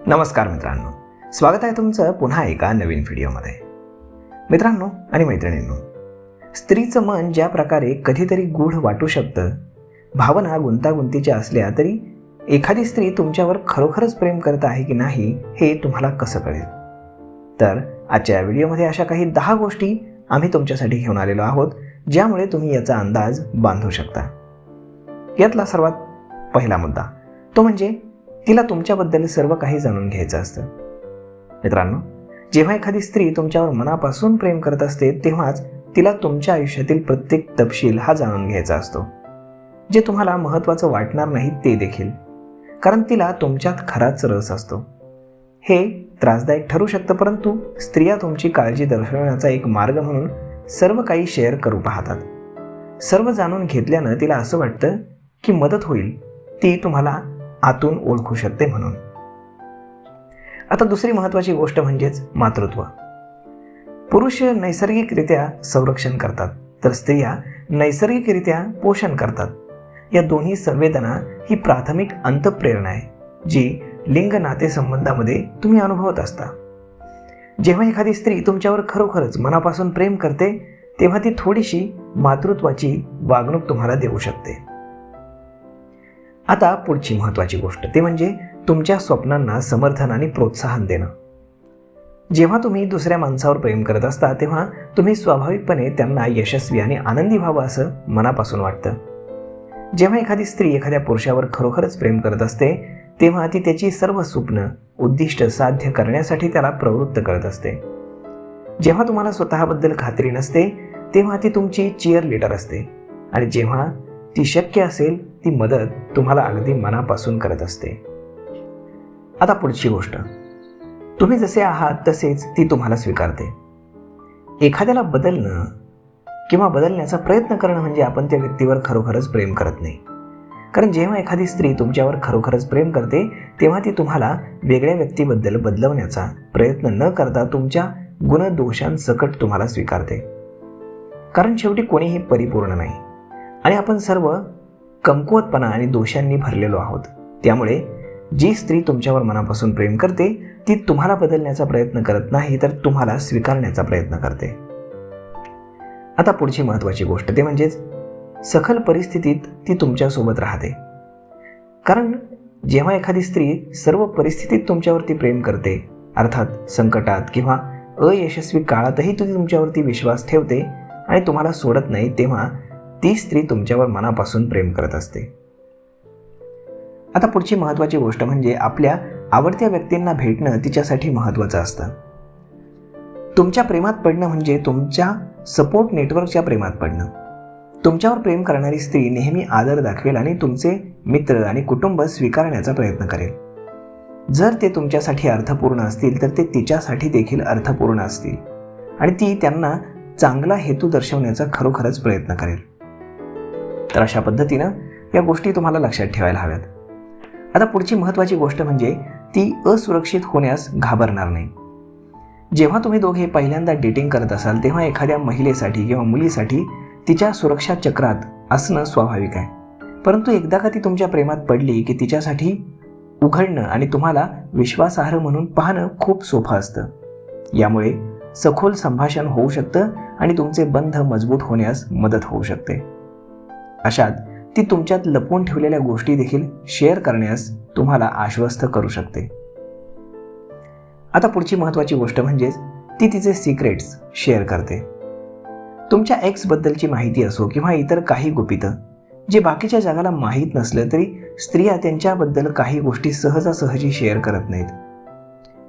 नमस्कार मित्रांनो, स्वागत आहे तुमचं पुन्हा एका नवीन व्हिडिओमध्ये. मित्रांनो आणि मैत्रिणींनो, स्त्रीचं मन ज्या प्रकारे कधीतरी गूढ वाटू शकतं, भावना गुंतागुंतीच्या असल्या तरी एखादी स्त्री तुमच्यावर खरोखरच प्रेम करत आहे की नाही हे तुम्हाला कसं कळेल? तर आजच्या व्हिडिओमध्ये अशा काही 10 गोष्टी आम्ही तुमच्यासाठी घेऊन आलेलो आहोत, ज्यामुळे तुम्ही याचा अंदाज बांधू शकता. यातला सर्वात पहिला मुद्दा तो म्हणजे तिला तुमच्याबद्दल सर्व काही जाणून घ्यायचं असतं. मित्रांनो, जेव्हा एखादी स्त्री तुमच्यावर मनापासून प्रेम करत असते तेव्हाच तिला तुमच्या आयुष्यातील प्रत्येक तपशील हा जाणून घ्यायचा असतो, जे तुम्हाला महत्त्वाचं वाटणार नाही ते देखील, कारण तिला तुमच्यात खराच रस असतो. हे त्रासदायक ठरू शकतं, परंतु स्त्रिया तुमची काळजी दर्शवण्याचा एक मार्ग म्हणून सर्व काही शेअर करू पाहतात. सर्व जाणून घेतल्यानं तिला असं वाटतं की मदत होईल, ती तुम्हाला आतून ओळखू शकते म्हणून. आता दुसरी महत्त्वाची गोष्ट म्हणजेच मातृत्व. पुरुष नैसर्गिकरित्या संरक्षण करतात, तर स्त्रिया नैसर्गिकरित्या पोषण करतात. या दोन्ही संवेदना ही प्राथमिक अंतःप्रेरणा आहे, जी लिंग नातेसंबंधामध्ये तुम्ही अनुभवत असता. जेव्हा एखादी स्त्री तुमच्यावर खरोखरच मनापासून प्रेम करते तेव्हा ती थोडीशी मातृत्वाची वागणूक तुम्हाला देऊ शकते. आता पुढची महत्त्वाची गोष्ट ते म्हणजे तुमच्या स्वप्नांना समर्थन आणि प्रोत्साहन देणं. जेव्हा तुम्ही दुसऱ्या माणसावर प्रेम करत असता तेव्हा तुम्ही स्वाभाविकपणे त्यांना यशस्वी आणि आनंदी व्हावं असं मनापासून वाटतं. जेव्हा एखादी स्त्री एखाद्या पुरुषावर खरोखरच प्रेम करत असते तेव्हा ती त्याची सर्व स्वप्न उद्दिष्ट साध्य करण्यासाठी त्याला प्रवृत्त करत असते. जेव्हा तुम्हाला स्वतःबद्दल खात्री नसते तेव्हा ती तुमची चीअर लीडर असते, आणि जेव्हा ती शक्य असेल ती मदत तुम्हाला अगदी मनापासून करत असते. आता पुढची गोष्ट, तुम्ही जसे आहात तसेच ती तुम्हाला स्वीकारते. एखाद्याला बदलणं किंवा बदलण्याचा प्रयत्न करणं म्हणजे आपण त्या व्यक्तीवर खरोखरच प्रेम करत नाही. कारण जेव्हा एखादी स्त्री तुमच्यावर खरोखरच प्रेम करते तेव्हा ती तुम्हाला वेगळ्या व्यक्तीबद्दल बदलवण्याचा प्रयत्न न करता तुमच्या गुणदोषांसकट तुम्हाला स्वीकारते. कारण शेवटी कोणीही परिपूर्ण नाही आणि आपण सर्व कमकुवतपणा आणि दोषांनी भरलेलो आहोत. त्यामुळे जी स्त्री तुमच्यावर मनापासून प्रेम करते ती तुम्हाला बदलण्याचा प्रयत्न करत नाही, तर तुम्हाला स्वीकारण्याचा प्रयत्न करते. आता पुढची महत्त्वाची गोष्ट ते म्हणजेच सखल परिस्थितीत ती तुमच्यासोबत राहते. कारण जेव्हा एखादी स्त्री सर्व परिस्थितीत तुमच्यावरती प्रेम करते, अर्थात संकटात किंवा अयशस्वी काळातही ती तुमच्यावरती विश्वास ठेवते आणि तुम्हाला सोडत नाही, तेव्हा ती स्त्री तुमच्यावर मनापासून प्रेम करत असते. आता पुढची महत्त्वाची गोष्ट म्हणजे आपल्या आवडत्या व्यक्तींना भेटणं तिच्यासाठी महत्त्वाचं असतं. तुमच्या प्रेमात पडणं म्हणजे तुमच्या सपोर्ट नेटवर्कच्या प्रेमात पडणं. तुमच्यावर प्रेम करणारी स्त्री नेहमी आदर दाखवेल आणि तुमचे मित्र आणि कुटुंब स्वीकारण्याचा प्रयत्न करेल. जर ते तुमच्यासाठी अर्थपूर्ण असतील तर ते तिच्यासाठी देखील अर्थपूर्ण असतील आणि ती त्यांना चांगला हेतू दर्शवण्याचा खरोखरच प्रयत्न करेल. तर अशा पद्धतीनं या गोष्टी तुम्हाला लक्षात ठेवायला हव्यात. आता पुढची महत्त्वाची गोष्ट म्हणजे ती असुरक्षित होण्यास घाबरणार नाही. जेव्हा तुम्ही दोघे पहिल्यांदा डेटिंग करत असाल तेव्हा एखाद्या महिलेसाठी किंवा मुलीसाठी तिच्या सुरक्षा चक्रात असणं स्वाभाविक आहे. परंतु एकदा का ती तुमच्या प्रेमात पडली की तिच्यासाठी उघडणं आणि तुम्हाला विश्वासार्ह म्हणून पाहणं खूप सोपं असतं. यामुळे सखोल संभाषण होऊ शकतं आणि तुमचे बंध मजबूत होण्यास मदत होऊ शकते. अशात ती तुमच्यात लपवून ठेवलेल्या गोष्टी देखील शेअर करण्यास तुम्हाला आश्वस्त करू शकते. आता पुढची महत्त्वाची गोष्ट म्हणजेच ती तिचे सिक्रेट्स शेअर करते. तुमच्या एक्सबद्दलची माहिती असो किंवा इतर काही गुपितं जे बाकीच्या जगाला माहीत नसलं तरी स्त्रिया त्यांच्याबद्दल काही गोष्टी सहजासहजी शेअर करत नाहीत.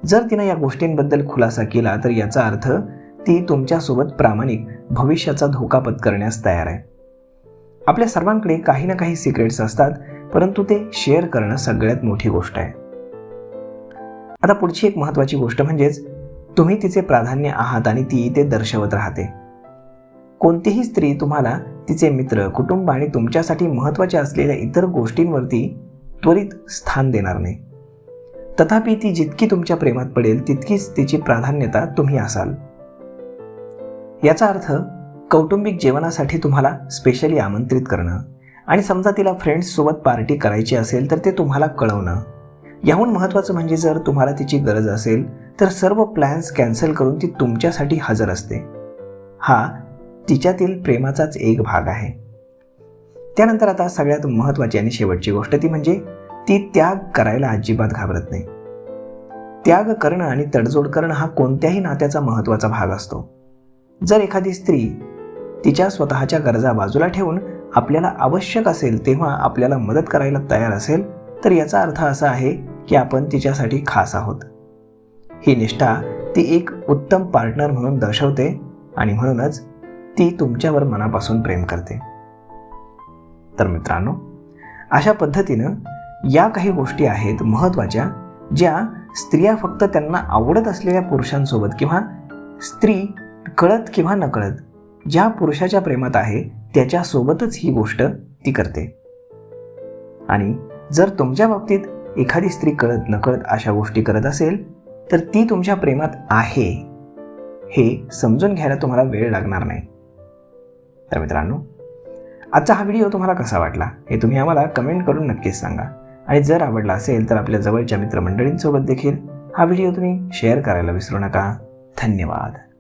जर तिनं या गोष्टींबद्दल खुलासा केला तर याचा अर्थ ती तुमच्यासोबत प्रामाणिक भविष्याचा धोका पत्करण्यास तयार आहे. आपल्या सर्वांकडे काही ना काही सिक्रेट्स असतात, परंतु ते शेअर करणं सगळ्यात मोठी गोष्ट आहे. आता पुढची एक महत्त्वाची गोष्ट म्हणजेच तुम्ही तिचे प्राधान्य आहात आणि ती ते दर्शवत राहते. कोणतीही स्त्री तुम्हाला तिचे मित्र, कुटुंब आणि तुमच्यासाठी महत्त्वाच्या असलेल्या इतर गोष्टींवरती त्वरित स्थान देणार नाही. तथापि ती जितकी तुमच्या प्रेमात पडेल तितकीच तिची प्राधान्यता तुम्ही असाल. याचा अर्थ कौटुंबिक जेवणासाठी तुम्हाला स्पेशली आमंत्रित करणं आणि समजा तिला फ्रेंड्ससोबत पार्टी करायची असेल तर ते तुम्हाला कळवणं, याहून महत्त्वाचं म्हणजे जर तुम्हाला तिची गरज असेल तर सर्व प्लॅन्स कॅन्सल करून ती तुमच्यासाठी हजर असते. हा तिच्यातील प्रेमाचाच एक भाग आहे. त्यानंतर आता सगळ्यात महत्त्वाची आणि शेवटची गोष्ट ती म्हणजे ती त्याग करायला अजिबात घाबरत नाही. त्याग करणं आणि तडजोड करणं हा कोणत्याही नात्याचा महत्त्वाचा भाग असतो. जर एखादी स्त्री तिच्या स्वतःच्या गरजा बाजूला ठेवून आपल्याला आवश्यक असेल तेव्हा आपल्याला मदत करायला तयार असेल तर याचा अर्थ असा आहे की आपण तिच्यासाठी खास आहोत. ही निष्ठा ती एक उत्तम पार्टनर म्हणून दर्शवते आणि म्हणूनच ती तुमच्यावर मनापासून प्रेम करते. तर मित्रांनो, अशा पद्धतीनं या काही गोष्टी आहेत महत्त्वाच्या, ज्या स्त्रिया फक्त त्यांना आवडत असलेल्या पुरुषांसोबत किंवा स्त्री कळत किंवा नकळत ज्या पुरुषाच्या प्रेमात आहे त्याच्यासोबतच ही गोष्ट ती करते. आणि जर तुमच्या बाबतीत एखादी स्त्री कळत नकळत अशा गोष्टी करत असेल तर ती तुमच्या प्रेमात आहे हे समजून घ्यायला तुम्हाला वेळ लागणार नाही. तर मित्रांनो, आजचा हा व्हिडिओ तुम्हाला कसा वाटला हे तुम्ही आम्हाला कमेंट करून नक्कीच सांगा. आणि जर आवडला असेल तर आपल्या जवळच्या मित्रमंडळींसोबत देखील हा व्हिडिओ तुम्ही शेअर करायला विसरू नका. धन्यवाद.